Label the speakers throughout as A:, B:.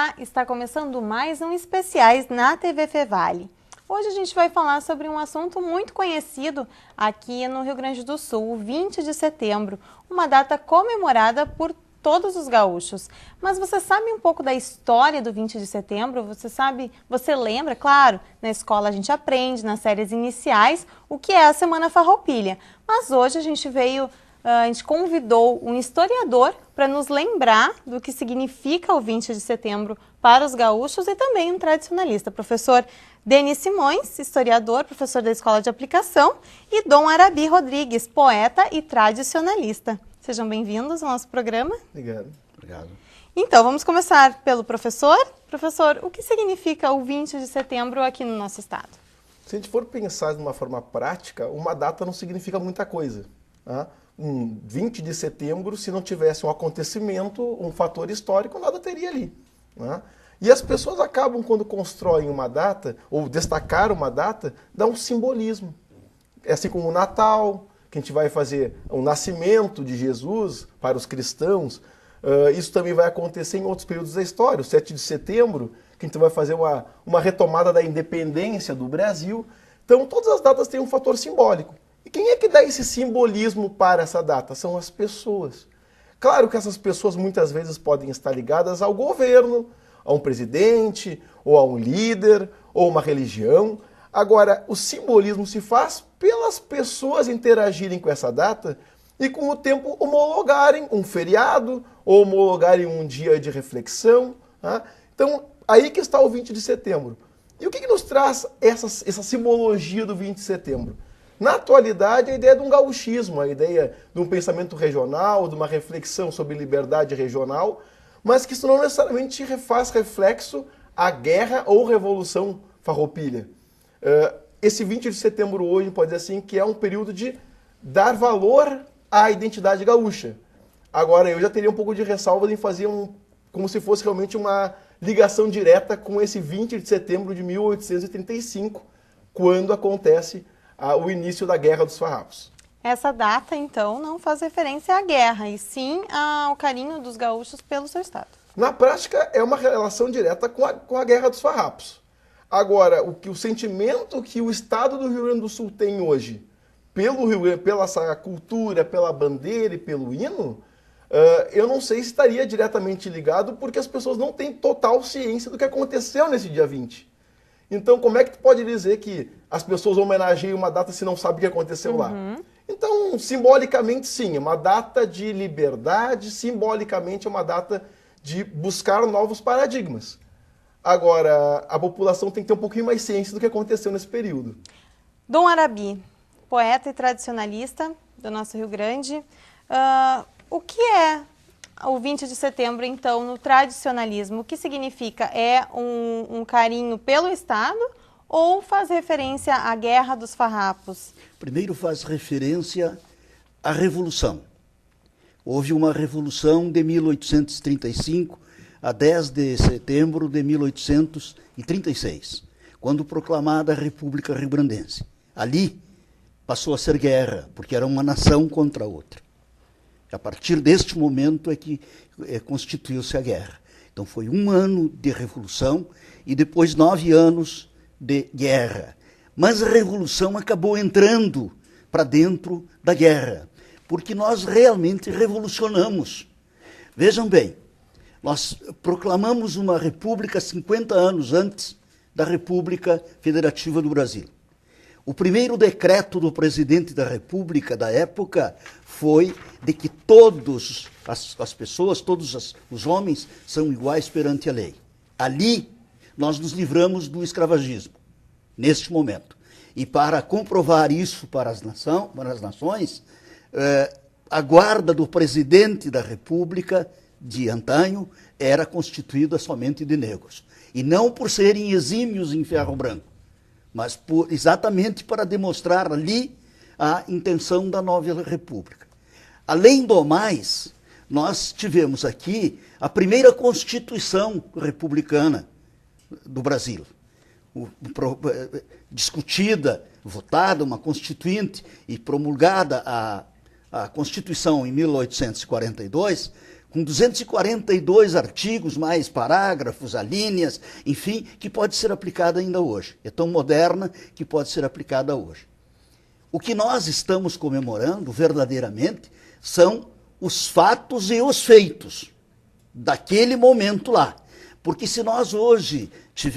A: Olá, está começando mais um Especiais na TV Fevale. Hoje a gente vai falar sobre um assunto muito conhecido aqui no Rio Grande do Sul, o 20 de setembro, uma data comemorada por todos os gaúchos. Mas você sabe um pouco da história do 20 de setembro? Você lembra? Claro, na escola a gente aprende, nas séries iniciais, o que é a Semana Farroupilha. Mas hoje a gente convidou um historiador para nos lembrar do que significa o 20 de setembro para os gaúchos e também um tradicionalista, professor Denis Simões, historiador, professor da Escola de Aplicação, e Dom Arabi Rodrigues, poeta e tradicionalista. Sejam bem-vindos ao nosso programa.
B: Obrigado.
A: Então, vamos começar pelo professor. Professor, o que significa o 20 de setembro aqui no nosso estado?
B: Se a gente for pensar de uma forma prática, uma data não significa muita coisa. Tá? Um 20 de setembro, se não tivesse um acontecimento, um fator histórico, nada teria ali. Né? E as pessoas acabam, quando constroem uma data, ou destacar uma data, dá um simbolismo. É assim como o Natal, que a gente vai fazer o nascimento de Jesus para os cristãos. Isso também vai acontecer em outros períodos da história. O 7 de setembro, que a gente vai fazer uma retomada da independência do Brasil. Então, todas as datas têm um fator simbólico. E quem é que dá esse simbolismo para essa data? São as pessoas. Claro que essas pessoas muitas vezes podem estar ligadas ao governo, a um presidente, ou a um líder, ou uma religião. Agora, o simbolismo se faz pelas pessoas interagirem com essa data e com o tempo homologarem um feriado, ou homologarem um dia de reflexão. Tá? Então, aí que está o 20 de setembro. E o que nos traz essa simbologia do 20 de setembro? Na atualidade, a ideia de um gauchismo, a ideia de um pensamento regional, de uma reflexão sobre liberdade regional, mas que isso não necessariamente faz reflexo à guerra ou revolução farroupilha. Esse 20 de setembro hoje, pode dizer assim, que é um período de dar valor à identidade gaúcha. Agora, eu já teria um pouco de ressalva em fazer como se fosse realmente uma ligação direta com esse 20 de setembro de 1835, quando acontece o início da Guerra dos Farrapos.
A: Essa data, então, não faz referência à guerra, e sim ao carinho dos gaúchos pelo seu estado.
B: Na prática, é uma relação direta com a Guerra dos Farrapos. Agora, o sentimento que o estado do Rio Grande do Sul tem hoje, pela essa cultura, pela bandeira e pelo hino, eu não sei se estaria diretamente ligado, porque as pessoas não têm total ciência do que aconteceu nesse dia 20. Então, como é que tu pode dizer que as pessoas homenageiam uma data se não sabem o que aconteceu lá? Então, simbolicamente, sim, é uma data de liberdade, simbolicamente é uma data de buscar novos paradigmas. Agora, a população tem que ter um pouquinho mais ciência do que aconteceu nesse período.
A: Dom Arabi, poeta e tradicionalista do nosso Rio Grande, o que é o 20 de setembro, então, no tradicionalismo? O que significa? É um carinho pelo Estado ou faz referência à Guerra dos Farrapos?
C: Primeiro faz referência à Revolução. Houve uma Revolução de 1835 a 10 de setembro de 1836, quando proclamada a República Rio-Grandense. Ali passou a ser guerra, porque era uma nação contra a outra. A partir deste momento é que constituiu-se a guerra. Então foi um ano de revolução e depois 9 anos de guerra. Mas a revolução acabou entrando para dentro da guerra, porque nós realmente revolucionamos. Vejam bem, nós proclamamos uma república 50 anos antes da República Federativa do Brasil. O primeiro decreto do presidente da República da época foi de que todas as pessoas, todos os homens são iguais perante a lei. Ali nós nos livramos do escravagismo, neste momento. E para comprovar isso para as nações, a guarda do presidente da República de antanho era constituída somente de negros. E não por serem exímios em ferro branco, mas exatamente para demonstrar ali a intenção da nova república. Além do mais, nós tivemos aqui a primeira Constituição republicana do Brasil, discutida, votada, uma constituinte e promulgada a Constituição em 1842, com 242 artigos, mais parágrafos, alíneas, enfim, que pode ser aplicada ainda hoje. É tão moderna que pode ser aplicada hoje. O que nós estamos comemorando, verdadeiramente, são os fatos e os feitos daquele momento lá. Porque se nós hoje,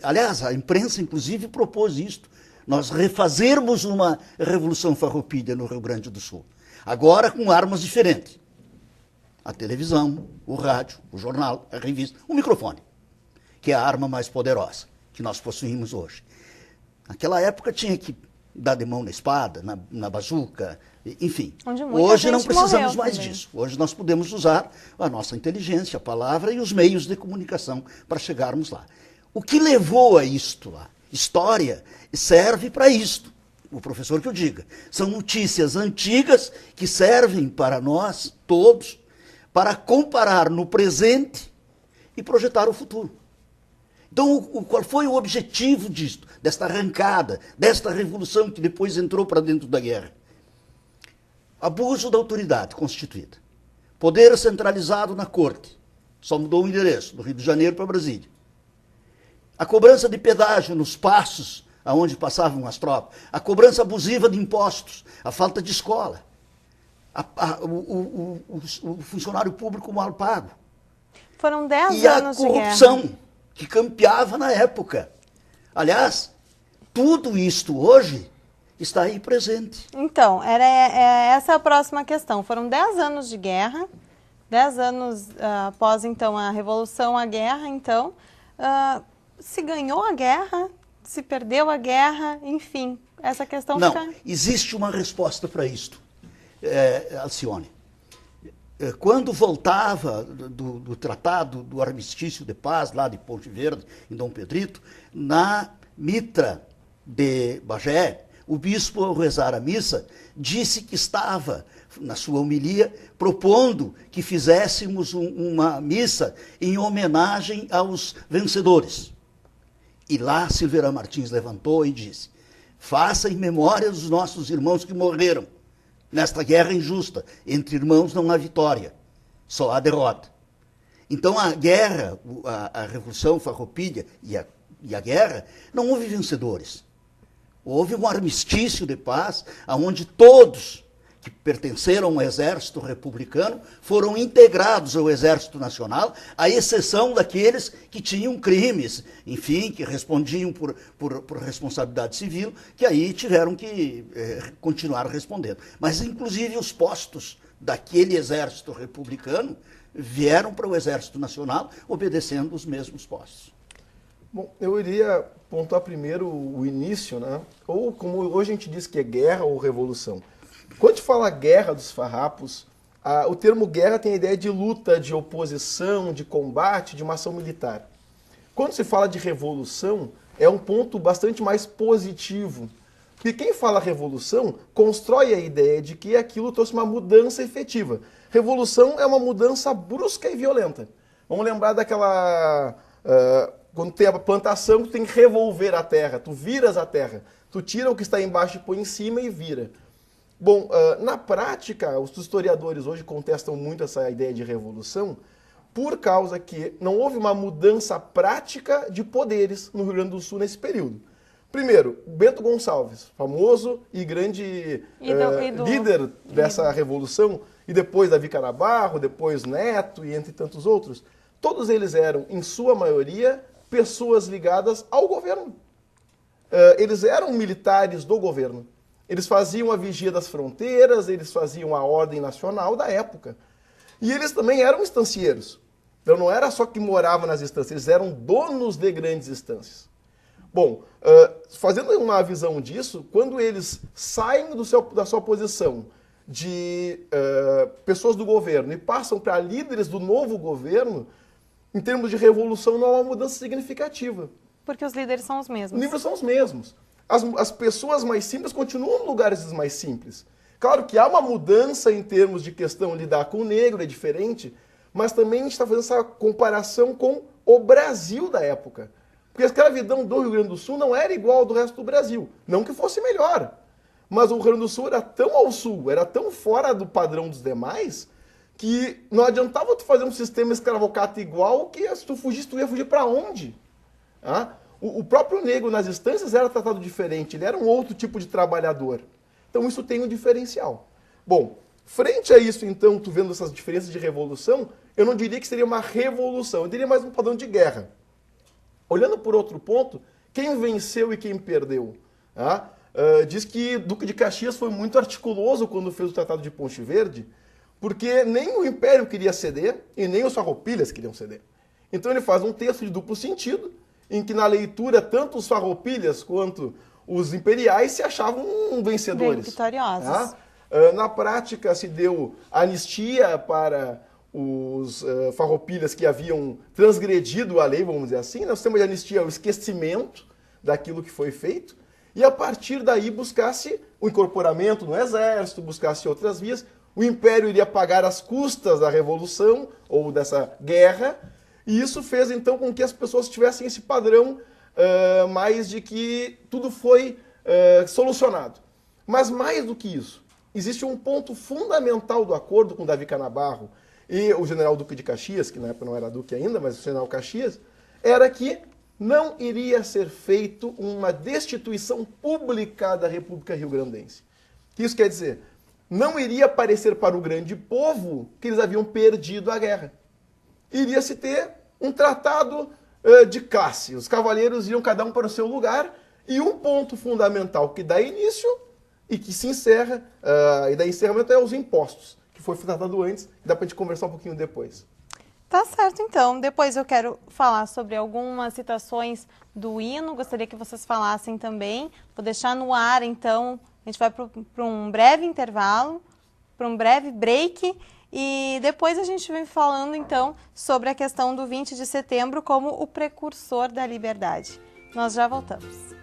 C: aliás, a imprensa inclusive propôs isto, nós refazermos uma Revolução Farroupilha no Rio Grande do Sul, agora com armas diferentes. A televisão, o rádio, o jornal, a revista, o microfone, que é a arma mais poderosa que nós possuímos hoje. Naquela época tinha que dar de mão na espada, na bazuca, enfim. Hoje não precisamos mais disso. Hoje nós podemos usar a nossa inteligência, a palavra e os meios de comunicação para chegarmos lá. O que levou a isto lá? História serve para isto. O professor que eu diga. São notícias antigas que servem para nós todos para comparar no presente e projetar o futuro. Então, qual foi o objetivo disto, desta arrancada, desta revolução que depois entrou para dentro da guerra? Abuso da autoridade constituída. Poder centralizado na corte. Só mudou o endereço, do Rio de Janeiro para Brasília. A cobrança de pedágio nos passos aonde passavam as tropas. A cobrança abusiva de impostos. A falta de escola. O funcionário público mal pago.
A: Foram 10 anos de guerra.
C: E a corrupção que campeava na época. Aliás, tudo isto hoje está aí presente.
A: Então, essa é a próxima questão. Foram 10 anos de guerra, 10 anos após, então, a Revolução, a guerra, então. Se ganhou a guerra, se perdeu a guerra, enfim, essa questão
C: Não,
A: fica...
C: existe uma resposta para isto, Alcione. Quando voltava do tratado do armistício de paz, lá de Ponte Verde, em Dom Pedrito, na mitra de Bagé, o bispo, ao rezar a missa, disse que estava, na sua homilia, propondo que fizéssemos uma missa em homenagem aos vencedores. E lá Silveira Martins levantou e disse: faça em memória dos nossos irmãos que morreram nesta guerra injusta. Entre irmãos não há vitória, só há derrota. Então a guerra, a Revolução Farroupilha e a guerra, não houve vencedores. Houve um armistício de paz, onde todos que pertenceram ao exército republicano foram integrados ao exército nacional, à exceção daqueles que tinham crimes, enfim, que respondiam por responsabilidade civil, que aí tiveram que continuar respondendo. Mas, inclusive, os postos daquele exército republicano vieram para o exército nacional, obedecendo os mesmos postos.
B: Bom, eu iria pontuar primeiro o início, né? Ou como hoje a gente diz que é guerra ou revolução. Quando a gente fala guerra dos farrapos, o termo guerra tem a ideia de luta, de oposição, de combate, de uma ação militar. Quando se fala de revolução, é um ponto bastante mais positivo. Porque quem fala revolução constrói a ideia de que aquilo trouxe uma mudança efetiva. Revolução é uma mudança brusca e violenta. Vamos lembrar daquela... quando tem a plantação, tu tem que revolver a terra, tu viras a terra. Tu tira o que está embaixo e põe em cima e vira. Bom, na prática, os historiadores hoje contestam muito essa ideia de revolução por causa que não houve uma mudança prática de poderes no Rio Grande do Sul nesse período. Primeiro, Bento Gonçalves, famoso e grande líder dessa revolução, e depois Davi Canabarro, depois Neto e entre tantos outros, todos eles eram, em sua maioria, pessoas ligadas ao governo. Eles eram militares do governo. Eles faziam a vigia das fronteiras, eles faziam a ordem nacional da época. E eles também eram estancieiros. Então não era só que moravam nas estâncias, eles eram donos de grandes estâncias. Bom, fazendo uma visão disso, quando eles saem da sua posição de pessoas do governo e passam para líderes do novo governo, em termos de revolução não há uma mudança significativa.
A: Porque os líderes são os mesmos.
B: Os líderes são os mesmos. As pessoas mais simples continuam em lugares mais simples. Claro que há uma mudança em termos de questão de lidar com o negro, é diferente, mas também a gente está fazendo essa comparação com o Brasil da época. Porque a escravidão do Rio Grande do Sul não era igual ao do resto do Brasil. Não que fosse melhor. Mas o Rio Grande do Sul era tão ao sul, era tão fora do padrão dos demais, que não adiantava tu fazer um sistema escravocrata igual, que se tu fugisse, tu ia fugir para onde? O próprio negro nas instâncias era tratado diferente, ele era um outro tipo de trabalhador. Então isso tem um diferencial. Bom, frente a isso, então, tu vendo essas diferenças de revolução, eu não diria que seria uma revolução, eu diria mais um padrão de guerra. Olhando por outro ponto, quem venceu e quem perdeu? Diz que Duque de Caxias foi muito articuloso quando fez o Tratado de Ponte Verde, porque nem o Império queria ceder e nem os farroupilhas queriam ceder. Então ele faz um texto de duplo sentido, em que na leitura tanto os farroupilhas quanto os imperiais se achavam vencedores.
A: Bem vitoriosos.
B: Na prática se deu anistia para os farroupilhas que haviam transgredido a lei, vamos dizer assim. O sistema de anistia é o esquecimento daquilo que foi feito, e a partir daí buscasse o incorporamento no exército, buscasse outras vias. O Império iria pagar as custas da Revolução ou dessa guerra, e isso fez então com que as pessoas tivessem esse padrão mais de que tudo foi solucionado. Mas mais do que isso, existe um ponto fundamental do acordo com Davi Canabarro e o general Duque de Caxias, que na época não era Duque ainda, mas o general Caxias, era que não iria ser feito uma destituição pública da República Rio-Grandense. O que isso quer dizer? Não iria parecer para o grande povo que eles haviam perdido a guerra. Iria se ter um tratado de classe. Os cavaleiros iam cada um para o seu lugar, e um ponto fundamental que dá início e que se encerra, e dá encerramento, é os impostos, que foi tratado antes, e dá para a gente conversar um pouquinho depois.
A: Tá certo, então. Depois eu quero falar sobre algumas citações do hino, gostaria que vocês falassem também. Vou deixar no ar, então, a gente vai para um breve intervalo, para um breve break, e depois a gente vem falando, então, sobre a questão do 20 de setembro como o precursor da liberdade. Nós já voltamos.